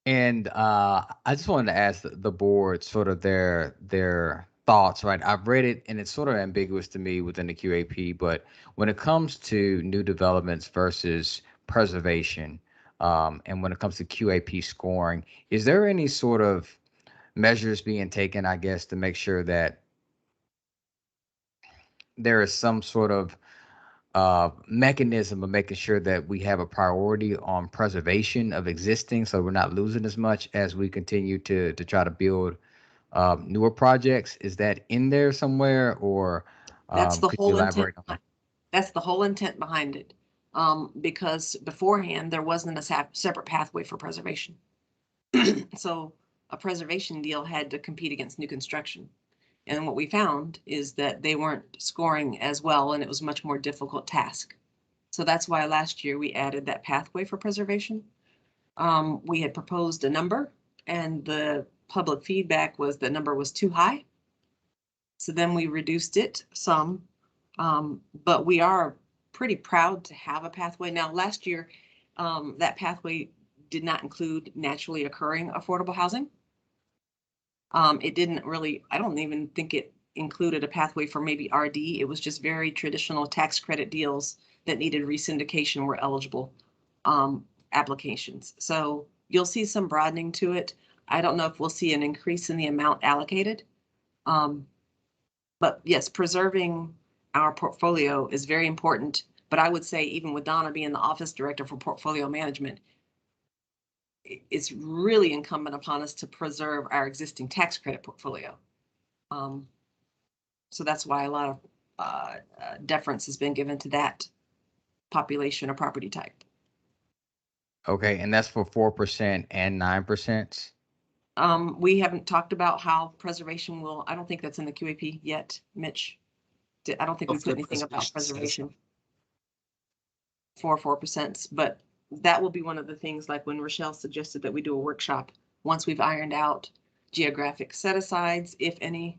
G: And I just wanted to ask the board sort of their thoughts, right? I've read it and it's sort of ambiguous to me within the QAP, but when it comes to new developments versus preservation, and when it comes to QAP scoring, is there any sort of measures being taken, I guess, to make sure that there is some sort of mechanism of making sure that we have a priority on preservation of existing, so we're not losing as much as we continue to try to build newer projects. Is that in there somewhere, or
A: That's the
G: could you
A: whole intent.
G: elaborate on that?
A: That's the whole intent behind it. Because beforehand, there wasn't a separate pathway for preservation. So a preservation deal had to compete against new construction. And what we found is that they weren't scoring as well, and it was a much more difficult task. So that's why last year we added that pathway for preservation. We had proposed a number, and the public feedback was the number was too high. So then we reduced it some, but we are pretty proud to have a pathway. Now, last year, that pathway did not include naturally occurring affordable housing. It didn't really, I don't even think it included a pathway for maybe RD. It was just very traditional tax credit deals that needed resyndication were eligible applications. So you'll see some broadening to it. I don't know if we'll see an increase in the amount allocated. But yes, preserving our portfolio is very important. But I would say even with Donna being the office director for portfolio management, it's really incumbent upon us to preserve our existing tax credit portfolio. So that's why a lot of deference has been given to that population or property type.
G: Okay, and that's for 4% and 9%.
A: We haven't talked about how preservation will, I don't think that's in the QAP yet, Mitch. I don't think we put anything about preservation for 4%, but that will be one of the things, like when Rochelle suggested that we do a workshop, once we've ironed out geographic set-asides, if any,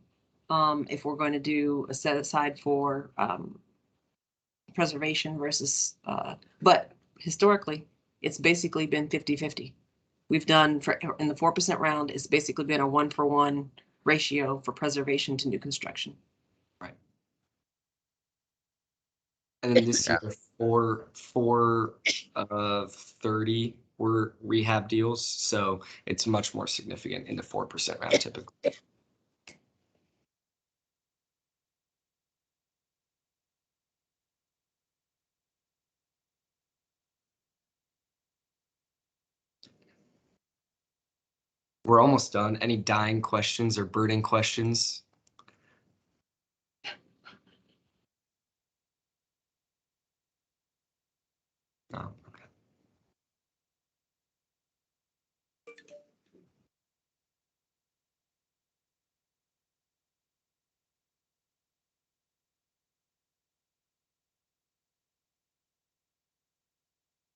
A: if we're going to do a set-aside for preservation versus, but historically, it's basically been 50-50. We've done in the 4% round, it's basically been a 1-for-1 ratio for preservation to new construction.
D: Right. And then this year, four of 30 were rehab deals, so it's much more significant in the 4% round typically. We're almost done. Any dying questions or burning questions? No. Okay.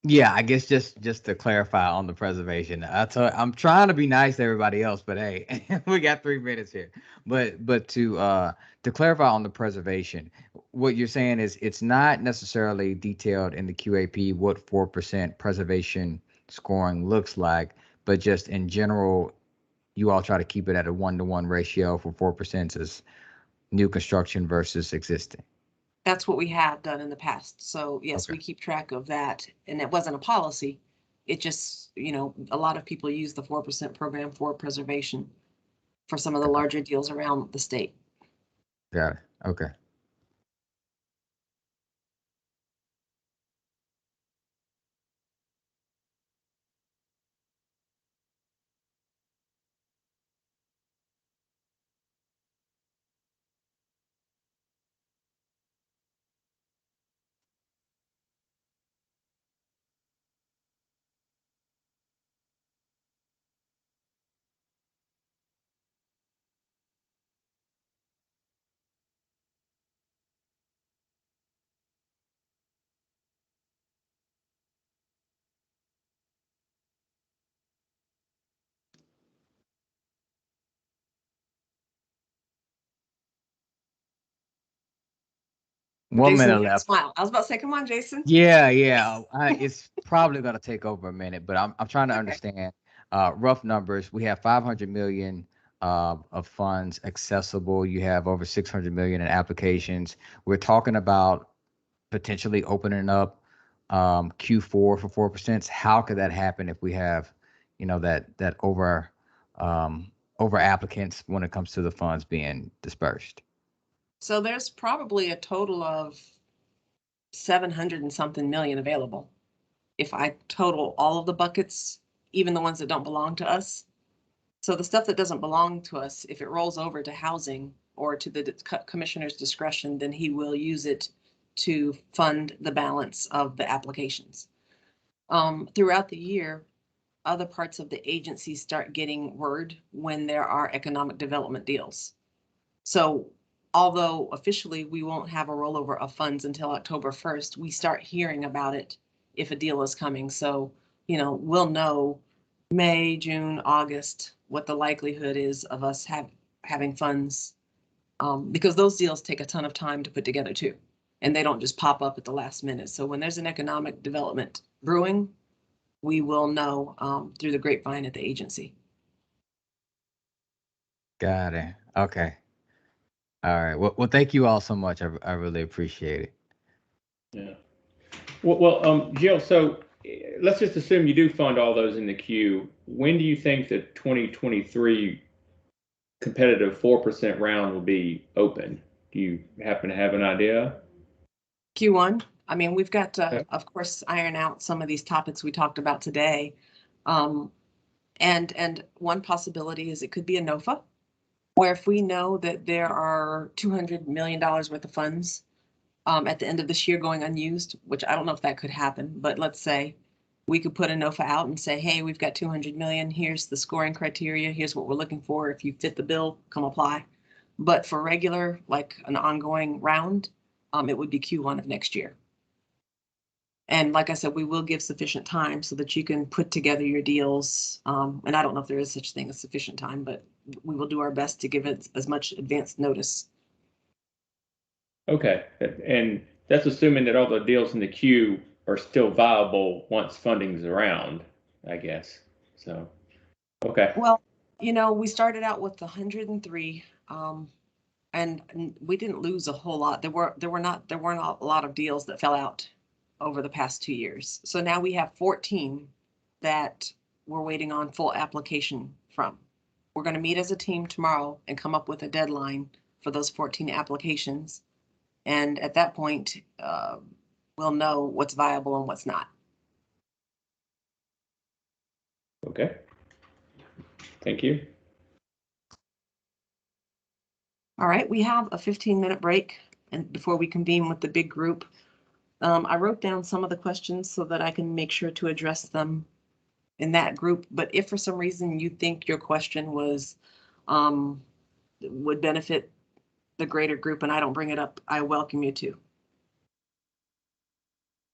G: Yeah, I guess just to clarify on the preservation, I'm trying to be nice to everybody else, but hey, we got 3 minutes here. But to clarify on the preservation, what you're saying is it's not necessarily detailed in the QAP what 4% preservation scoring looks like, but just in general, you all try to keep it at a 1-to-1 ratio for 4% as new construction versus existing.
A: That's what we have done in the past. So yes,
G: Okay.
A: we keep track of that. And it wasn't a policy. It just, a lot of people use the 4% program for preservation for some of the larger deals around the state.
G: Got it. Okay. One
A: Jason,
G: minute
A: you
G: left.
A: smile. I was about to say, come on, Jason.
G: Yeah. It's probably going to take over a minute, but I'm trying to
A: Okay.
G: understand rough numbers. We have 500 million of funds accessible. You have over 600 million in applications. We're talking about potentially opening up Q4 for 4%. How could that happen if we have, that over applicants when it comes to the funds being dispersed?
A: So there's probably a total of 700 and something million available. If I total all of the buckets, even the ones that don't belong to us. So the stuff that doesn't belong to us, if it rolls over to housing or to the commissioner's discretion, then he will use it to fund the balance of the applications. Throughout the year, other parts of the agency start getting word when there are economic development deals. So although officially we won't have a rollover of funds until October 1st, we start hearing about it if a deal is coming. So, we'll know May, June, August, what the likelihood is of us having funds. Because those deals take a ton of time to put together too. And they don't just pop up at the last minute. So when there's an economic development brewing, we will know through the grapevine at the agency.
G: Got it. Okay. All right. Well, thank you all so much. I really appreciate it.
S: Yeah. Well, Jill, so let's just assume you do fund all those in the queue. When do you think the 2023 competitive 4% round will be open? Do you happen to have an idea?
A: Q1. I mean, we've got to, of course, iron out some of these topics we talked about today. And one possibility is it could be a NOFA, where if we know that there are $200 million worth of funds at the end of this year going unused, which I don't know if that could happen, but let's say we could put a NOFA out and say, hey, we've got 200 million. Here's the scoring criteria. Here's what we're looking for. If you fit the bill, come apply. But for regular, like an ongoing round, it would be Q1 of next year. And like I said, we will give sufficient time so that you can put together your deals. And I don't know if there is such thing as sufficient time, but we will do our best to give it as much advanced notice.
S: Okay, and that's assuming that all the deals in the queue are still viable once funding's around, I guess. So, okay.
A: Well, we started out with 103, and we didn't lose a whole lot. There weren't a lot of deals that fell out over the past 2 years. So now we have 14 that we're waiting on full application from. We're going to meet as a team tomorrow and come up with a deadline for those 14 applications. And at that point, we'll know what's viable and what's not.
S: Okay. Thank you.
A: All right, we have a 15-minute break and before we convene with the big group. I wrote down some of the questions so that I can make sure to address them in that group. But if for some reason you think your question was would benefit the greater group and I don't bring it up, I welcome you to.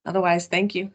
A: Otherwise, thank you.